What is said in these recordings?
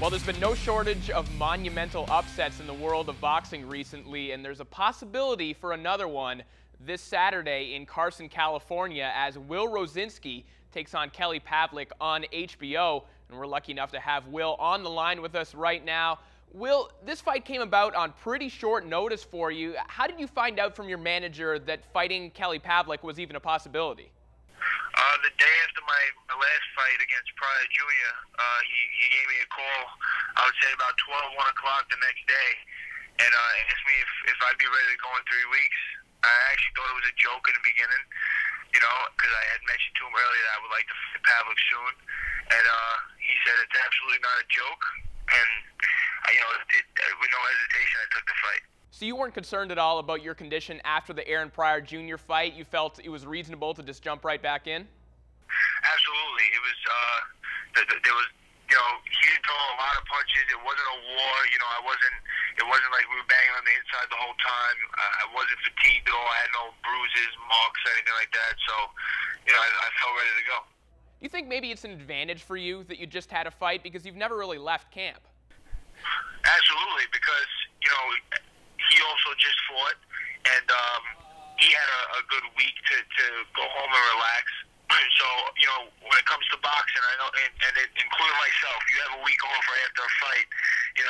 Well, there's been no shortage of monumental upsets in the world of boxing recently, and there's a possibility for another one this Saturday in Carson, California, as Will Rosinsky takes on Kelly Pavlik on HBO. And we're lucky enough to have Will on the line with us right now. Will, this fight came about on pretty short notice for you. How did you find out from your manager that fighting Kelly Pavlik was even a possibility? The day after my last fight against Pryor Jr., he gave me a call, I would say about 12, 1 o'clock the next day, and asked me if I'd be ready to go in 3 weeks. I actually thought it was a joke in the beginning, you know, because I had mentioned to him earlier that I would like to fight Pavlik soon, and he said it's absolutely not a joke, and, with no hesitation, I took the fight. So you weren't concerned at all about your condition after the Aaron Pryor Jr. fight? You felt it was reasonable to just jump right back in? Absolutely. It was, there was, he didn't throw a lot of punches. It wasn't a war. It wasn't like we were banging on the inside the whole time. I wasn't fatigued at all. I had no bruises, marks, anything like that. So, I felt ready to go. Do you think maybe it's an advantage for you that you just had a fight because you've never really left camp? Absolutely, because, he also just fought, and he had a good week to go home and relax. So, when it comes to boxing, I know, and including myself, you have a week off right after a fight, you're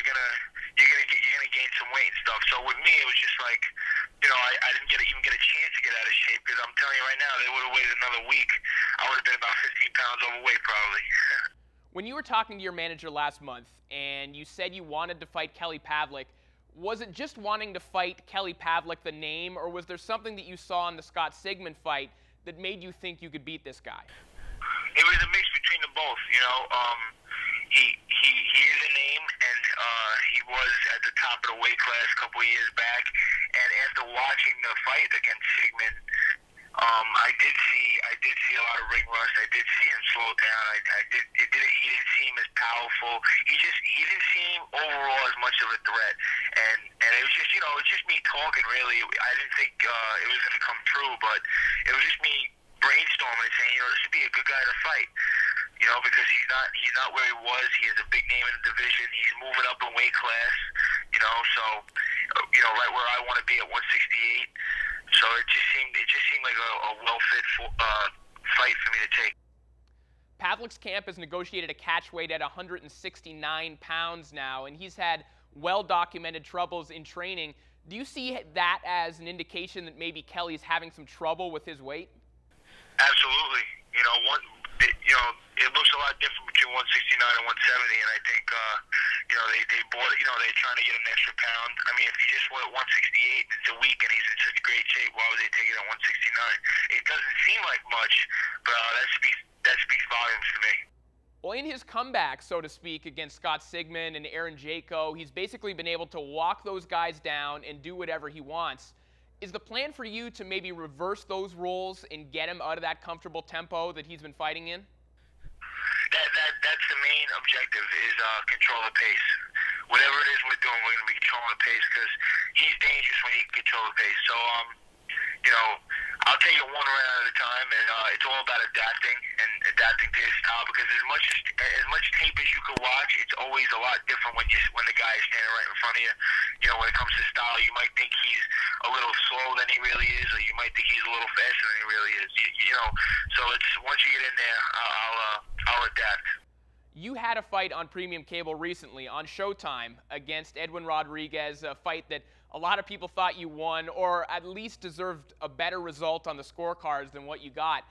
gonna gain some weight and stuff. So with me, it was just like, I didn't even get a chance to get out of shape, because I'm telling you right now, they would have waited another week, I would have been about 15 pounds overweight probably. When you were talking to your manager last month, and you said you wanted to fight Kelly Pavlik, was it just wanting to fight Kelly Pavlik, the name, or was there something that you saw in the Scott Sigmon fight that made you think you could beat this guy? It was a mix between the both, He is a name, and he was at the top of the weight class a couple of years back. And after watching the fight against Sigmon, I did see a lot of ring rust. I did see him slow down. He didn't seem as powerful. He didn't seem overall as much of a threat. And it was just, it's just me talking really. I didn't think it was going to come true, but it was just me brainstorming and saying, this would be a good guy to fight. Because he's not where he was. He has a big name in the division. He's moving up in weight class. So right where I want to be at 168. So it just seemed like a well-fit fight for me to take. Pavlik's camp has negotiated a catch weight at 169 pounds now, and he's had well-documented troubles in training. Do you see that as an indication that maybe Kelly's having some trouble with his weight? Absolutely. It looks a lot different between 169 and 170, and I think, they bought it, they're trying to get an extra pound. I mean, if he just went at 168, it's a week and he's in such great shape, why would they take it at 169? It doesn't seem like much, but that speaks volumes to me. Well, in his comeback, so to speak, against Scott Sigmon and Aaron Jaco, he's basically been able to walk those guys down and do whatever he wants. Is the plan for you to maybe reverse those roles and get him out of that comfortable tempo that he's been fighting in? That's the main objective, is control the pace. Whatever it is we're doing, we're going to be controlling the pace, because he's dangerous when he can control the pace. So, I'll take it one round at a time, and it's all about adapting to his style, because as much tape as you can watch, it's always a lot different when the guy is standing right in front of you. When it comes to style, you might think he's a little slower than he really is, or you might think he's a little faster than he really is. So it's once you get in there, I'll adapt. You had a fight on premium cable recently on Showtime against Edwin Rodriguez, a fight that a lot of people thought you won, or at least deserved a better result on the scorecards than what you got.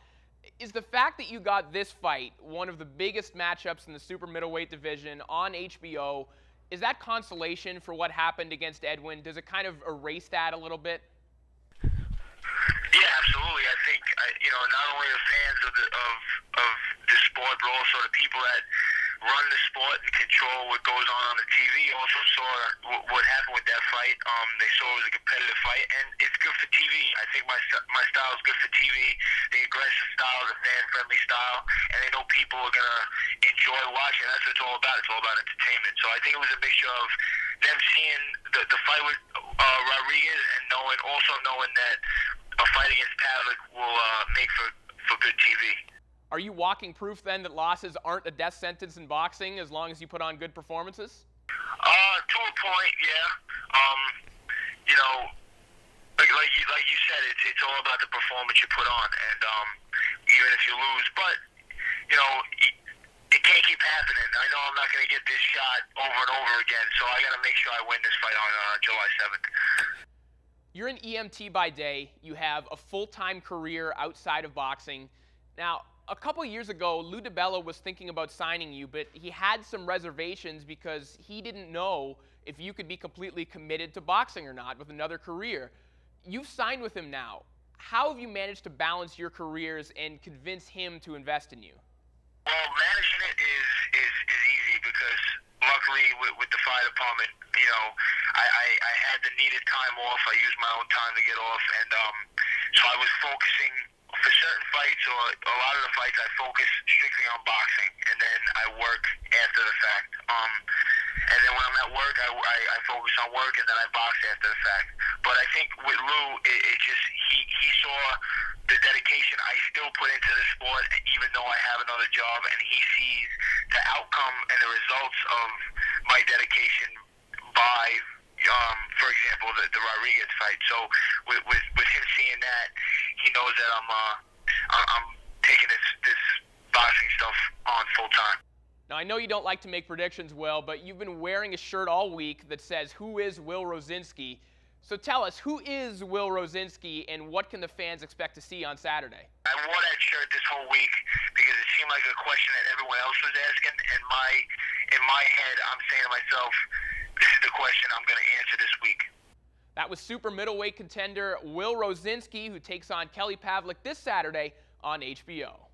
Is the fact that you got this fight, one of the biggest matchups in the super middleweight division on HBO, is that consolation for what happened against Edwin? Does it kind of erase that a little bit? Yeah, absolutely. I think not only the fans of the sport, but also the people that run the sport and control what goes on the TV also saw what happened with that fight. They saw it was a competitive fight, and it's good for TV. I think my style is good for TV. The aggressive style is a fan-friendly style, and they know people are going to enjoy watching. That's what it's all about. It's all about entertainment. So I think it was a mixture of them seeing the fight with Rodriguez and also knowing that a fight against Pavlik will make for good TV. Are you walking proof then that losses aren't a death sentence in boxing as long as you put on good performances? To a point, yeah. You know, like you said, it's all about the performance you put on, and even if you lose, but you know, it can't keep happening. I know I'm not going to get this shot over and over again, so I got to make sure I win this fight on July 7th. You're an EMT by day. You have a full-time career outside of boxing. Now, a couple years ago, Lou DiBella was thinking about signing you, but he had some reservations because he didn't know if you could be completely committed to boxing or not with another career. You've signed with him now. How have you managed to balance your careers and convince him to invest in you? Well, managing it is easy because luckily with the fire department, you know, I had the needed time off. I used my own time to get off, and so I was focusing for certain fights, or a lot of the fights, I focus strictly on boxing, and then I work after the fact. And then when I'm at work, I focus on work, and then I box after the fact. But I think with Lou, it just he saw the dedication I still put into the sport, even though I have another job, and he sees the outcome and the results of my dedication by, for example, the Rodriguez fight. So with him seeing that, he knows that I'm taking this boxing stuff on full time. Now, I know you don't like to make predictions, Will, but you've been wearing a shirt all week that says, "Who is Will Rosinsky?" So tell us, who is Will Rosinsky, and what can the fans expect to see on Saturday? I wore that shirt this whole week because it seemed like a question that everyone else was asking, and in my head, I'm saying to myself, this is the question I'm going to answer this week. That was super middleweight contender Will Rosinsky, who takes on Kelly Pavlik this Saturday on HBO.